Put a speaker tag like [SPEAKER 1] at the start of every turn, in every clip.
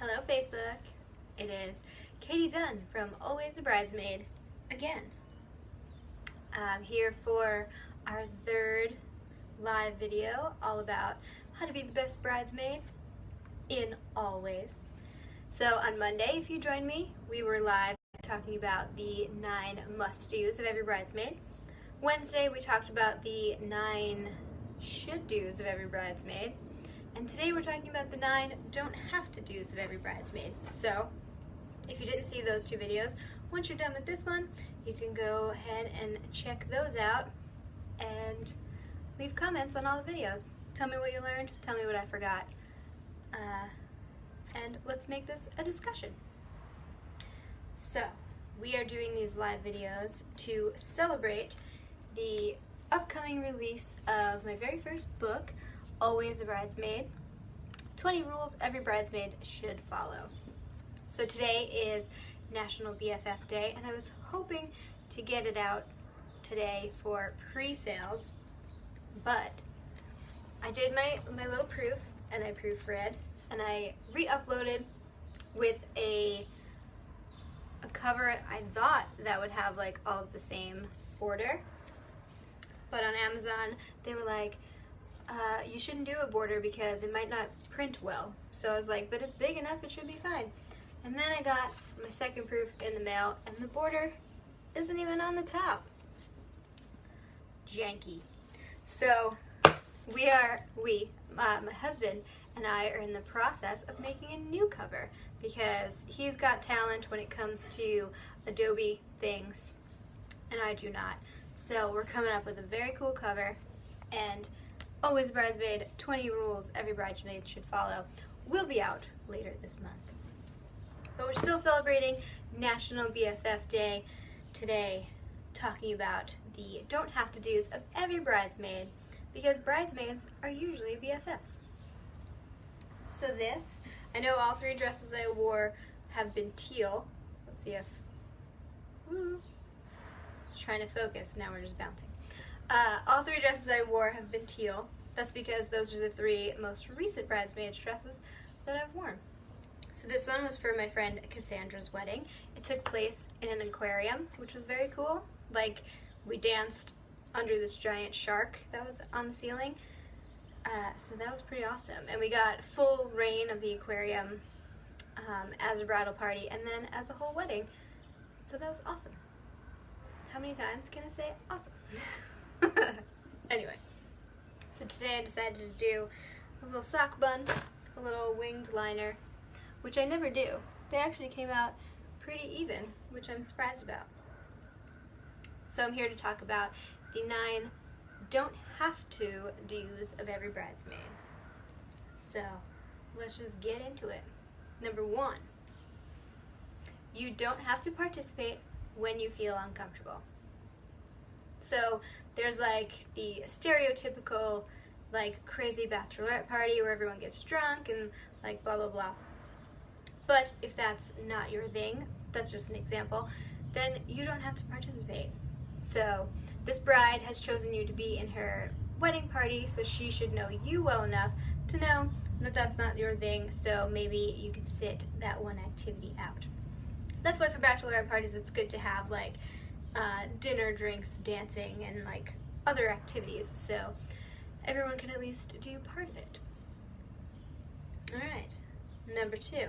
[SPEAKER 1] Hello Facebook, it is Katie Dunn from Always a Bridesmaid again. I'm here for our third live video all about how to be the best bridesmaid in all ways. So on Monday, if you joined me, we were live talking about the 9 must-dos of every bridesmaid. Wednesday, we talked about the 9 should-dos of every bridesmaid. And today we're talking about the 9 don't have to do's of every bridesmaid. So if you didn't see those 2 videos, once you're done with this one, you can go ahead and check those out and leave comments on all the videos. Tell me what you learned, tell me what I forgot, and let's make this a discussion. So we are doing these live videos to celebrate the upcoming release of my very first book, Always a Bridesmaid, 20 Rules Every Bridesmaid Should Follow. So today is National BFF Day, and I was hoping to get it out today for pre-sales, but I did my little proof, and I proofread, and I re-uploaded with a cover I thought that would have like all of the same border, but on Amazon they were like, you shouldn't do a border because it might not print well. So I was like, but it's big enough, it should be fine. And then I got my second proof in the mail, and the border isn't even on the top. Janky. So my husband and I are in the process of making a new cover because he's got talent when it comes to Adobe things and I do not. So we're coming up with a very cool cover, and Always a Bridesmaid, 20 Rules Every Bridesmaid Should Follow will be out later this month. But we're still celebrating National BFF Day today, talking about the don't have to do's of every bridesmaid, because bridesmaids are usually BFFs. So this, I know all 3 dresses I wore have been teal. Let's see if, trying to focus, now we're just bouncing. All 3 dresses I wore have been teal. That's because those are the 3 most recent bridesmaid dresses that I've worn. So this one was for my friend Cassandra's wedding. It took place in an aquarium, which was very cool. Like, we danced under this giant shark that was on the ceiling. So that was pretty awesome. And we got full reign of the aquarium as a bridal party and then as a whole wedding. So that was awesome. How many times can I say awesome? Anyway, so today I decided to do a little sock bun, a little winged liner, which I never do. They actually came out pretty even, which I'm surprised about. So I'm here to talk about the 9 don't have to do's of every bridesmaid. So let's just get into it. Number 1, you don't have to participate when you feel uncomfortable. So there's like the stereotypical like crazy bachelorette party where everyone gets drunk and like blah blah blah. But if that's not your thing, that's just an example, then you don't have to participate. So this bride has chosen you to be in her wedding party, so she should know you well enough to know that that's not your thing, so maybe you can sit that one activity out. That's why for bachelorette parties it's good to have like dinner, drinks, dancing, and like other activities, so everyone can at least do part of it. Alright, number 2.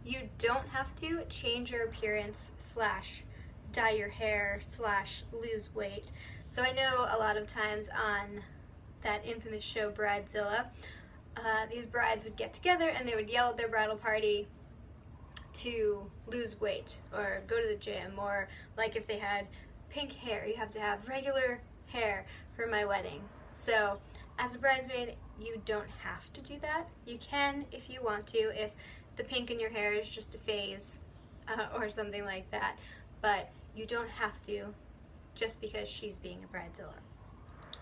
[SPEAKER 1] You don't have to change your appearance / dye your hair / lose weight. So I know a lot of times on that infamous show Bridezilla, these brides would get together and they would yell at their bridal party to lose weight or go to the gym, or like if they had pink hair, you have to have regular hair for my wedding. So as a bridesmaid, you don't have to do that. You can if you want to, if the pink in your hair is just a phase or something like that, but you don't have to just because she's being a bridezilla.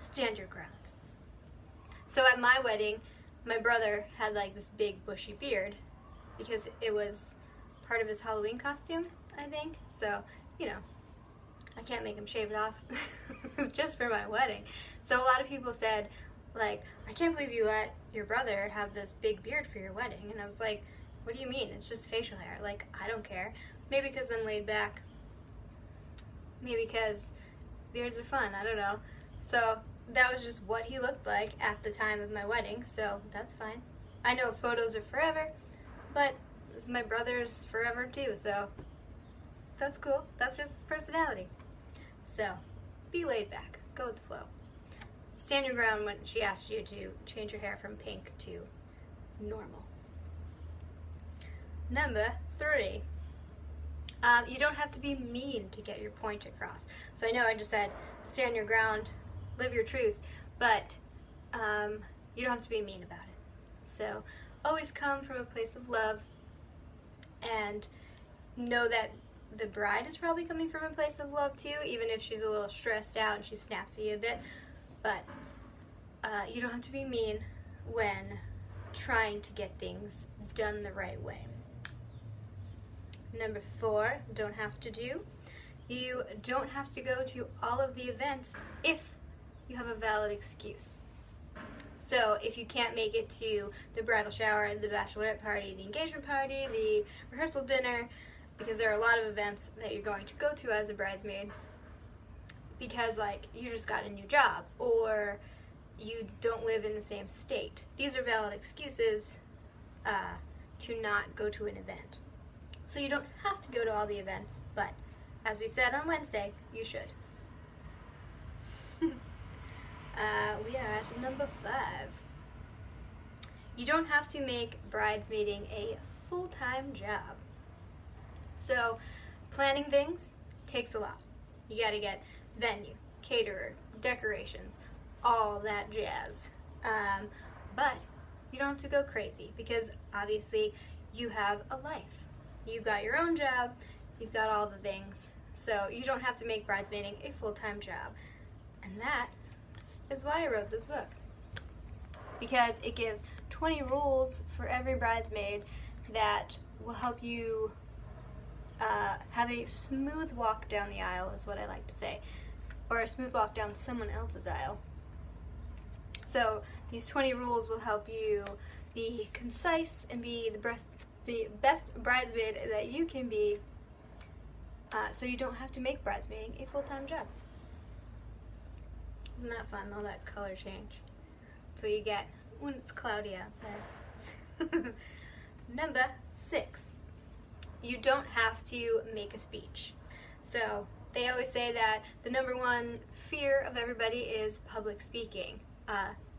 [SPEAKER 1] Stand your ground. So at my wedding, my brother had like this big bushy beard because it was part of his Halloween costume, I think. So, you know, I can't make him shave it off just for my wedding. So a lot of people said, like, I can't believe you let your brother have this big beard for your wedding. And I was like, what do you mean? It's just facial hair. Like, I don't care. Maybe because I'm laid back. Maybe because beards are fun. I don't know. So that was just what he looked like at the time of my wedding, so that's fine. I know photos are forever, but my brother's forever too, so that's cool. That's just his personality. So be laid back. Go with the flow. Stand your ground when she asks you to change your hair from pink to normal. Number 3. You don't have to be mean to get your point across. So I know I just said stand your ground, live your truth, but you don't have to be mean about it. So always come from a place of love and know that the bride is probably coming from a place of love too, even if she's a little stressed out and she snaps at you a bit. But you don't have to be mean when trying to get things done the right way. Number 4, don't have to do. You don't have to go to all of the events if you have a valid excuse. So if you can't make it to the bridal shower, the bachelorette party, the engagement party, the rehearsal dinner, because there are a lot of events that you're going to go to as a bridesmaid because, like, you just got a new job or you don't live in the same state. These are valid excuses to not go to an event. So you don't have to go to all the events, but as we said on Wednesday, you should. We are at number 5. You don't have to make bridesmaiding a full-time job. So planning things takes a lot. You gotta get venue, caterer, decorations, all that jazz. But you don't have to go crazy because obviously you have a life. You've got your own job, you've got all the things. So you don't have to make bridesmaiding a full-time job. And that is why I wrote this book. Because it gives 20 rules for every bridesmaid that will help you have a smooth walk down the aisle, is what I like to say. Or a smooth walk down someone else's aisle. So these 20 rules will help you be concise and be the best bridesmaid that you can be, so you don't have to make bridesmaiding a full-time job. Isn't that fun, all that color change? That's what you get when it's cloudy outside. Number 6. You don't have to make a speech. So they always say that the number 1 fear of everybody is public speaking.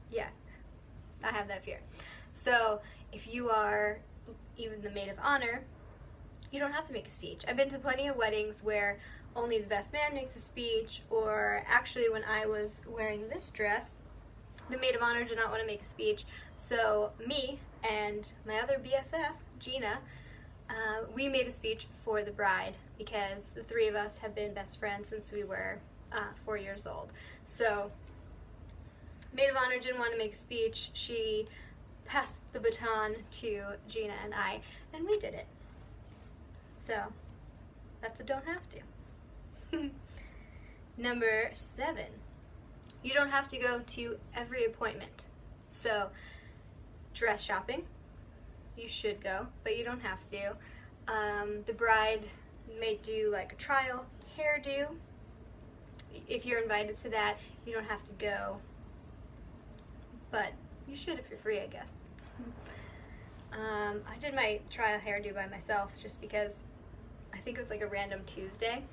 [SPEAKER 1] Yeah, I have that fear. So if you are even the maid of honor, you don't have to make a speech. I've been to plenty of weddings where only the best man makes a speech, or actually when I was wearing this dress, the maid of honor did not want to make a speech, so me and my other BFF, Gina, we made a speech for the bride because the 3 of us have been best friends since we were 4 years old. So maid of honor didn't want to make a speech. She passed the baton to Gina and I, and we did it. So that's a don't have to. Number 7. You don't have to go to every appointment. So dress shopping, you should go, but you don't have to. The bride may do like a trial hairdo. If you're invited to that, you don't have to go, but you should if you're free, I guess. I did my trial hairdo by myself just because I think it was like a random Tuesday.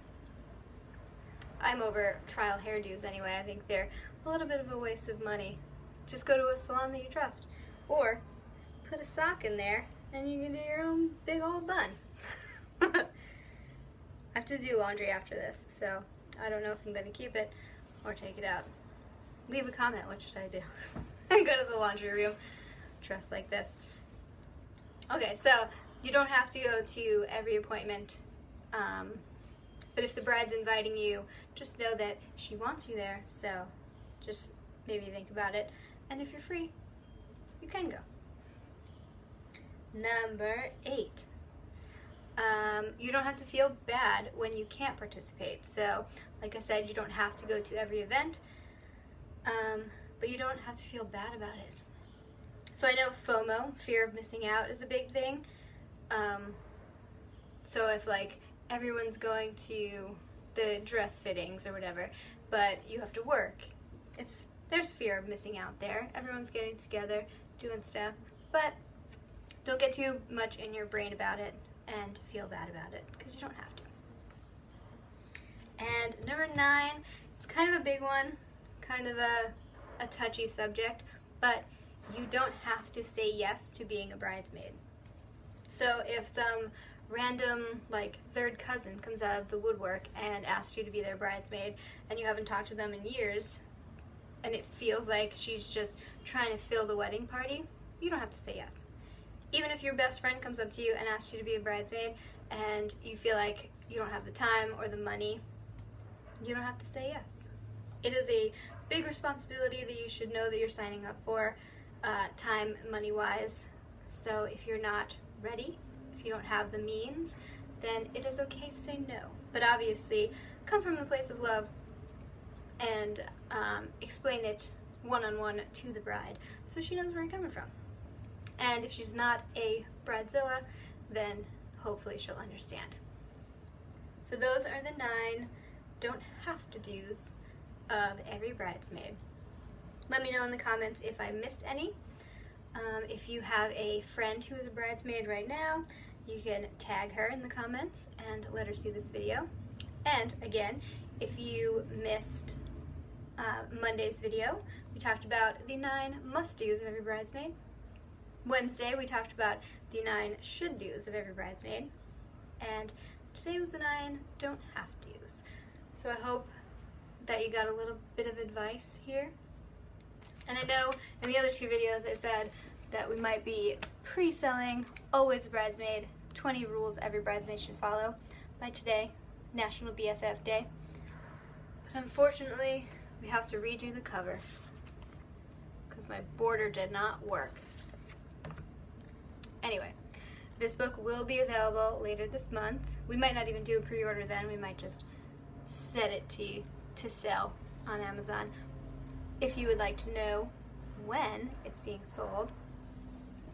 [SPEAKER 1] I'm over trial hairdos anyway. I think they're a little bit of a waste of money. Just go to a salon that you trust. Or put a sock in there and you can do your own big old bun. I have to do laundry after this, so I don't know if I'm going to keep it or take it out. Leave a comment, what should I do? Go to the laundry room dressed like this. Okay, so you don't have to go to every appointment, but if the bride's inviting you, just know that she wants you there, so just maybe think about it. And if you're free, you can go. Number 8. You don't have to feel bad when you can't participate. So, like I said, you don't have to go to every event, but you don't have to feel bad about it. So I know FOMO, fear of missing out, is a big thing. So if like everyone's going to the dress fittings or whatever, but you have to work, there's fear of missing out there. Everyone's getting together, doing stuff, but don't get too much in your brain about it and feel bad about it, because you don't have to. And number 9 is kind of a big one, kind of a touchy subject, but you don't have to say yes to being a bridesmaid. So if some random like third cousin comes out of the woodwork and asks you to be their bridesmaid, and you haven't talked to them in years, and it feels like she's just trying to fill the wedding party, you don't have to say yes. Even if your best friend comes up to you and asks you to be a bridesmaid and you feel like you don't have the time or the money, you don't have to say yes. It is a big responsibility that you should know that you're signing up for, time, money-wise. So if you're not ready, if you don't have the means, then it is okay to say no. But obviously, come from a place of love and explain it one-on-one to the bride so she knows where you're coming from. And if she's not a bridezilla, then hopefully she'll understand. So those are the 9 don't have to do's of every bridesmaid. Let me know in the comments if I missed any. If you have a friend who is a bridesmaid right now, you can tag her in the comments and let her see this video. And again, if you missed Monday's video, we talked about the 9 must-do's of every bridesmaid. Wednesday, we talked about the 9 should-do's of every bridesmaid. And today was the 9 don't have-to's. So I hope that you got a little bit of advice here. And I know in the other 2 videos I said that we might be pre-selling Always a Bridesmaid, 20 rules every bridesmaid should follow by today, National BFF Day. But unfortunately, we have to redo the cover because my border did not work. Anyway, this book will be available later this month. We might not even do a pre-order then. We might just set it to sell on Amazon. If you would like to know when it's being sold,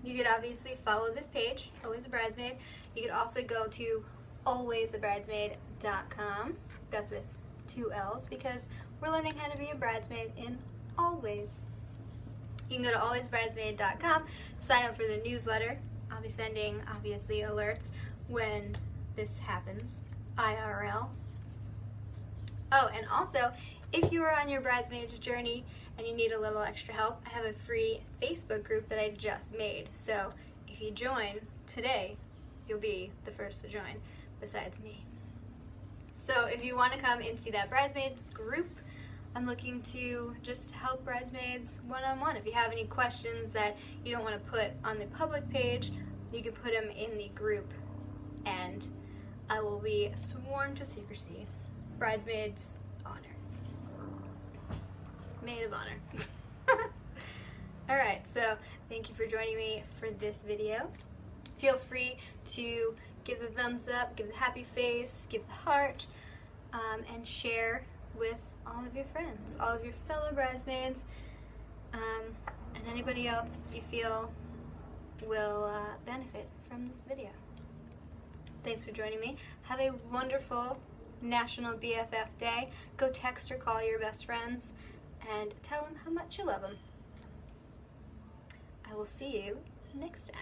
[SPEAKER 1] you could obviously follow this page, Always a Bridesmaid. You could also go to alwaysabridesmaid.com. That's with 2 L's because we're learning how to be a bridesmaid in all ways. You can go to alwaysabridesmaid.com, sign up for the newsletter. I'll be sending, obviously, alerts when this happens, IRL. Oh, and also, if you are on your bridesmaid journey and you need a little extra help, I have a free Facebook group that I just made. So if you join today, you'll be the first to join, besides me. So if you want to come into that bridesmaids group, I'm looking to just help bridesmaids one-on-one. If you have any questions that you don't want to put on the public page, you can put them in the group, and I will be sworn to secrecy. Bridesmaids honor. Maid of honor. Alright, so thank you for joining me for this video. Feel free to give the thumbs up, give the happy face, give the heart, and share with all of your friends, all of your fellow bridesmaids, and anybody else you feel will benefit from this video. Thanks for joining me. Have a wonderful National BFF Day. Go text or call your best friends and tell them how much you love them. I will see you next time.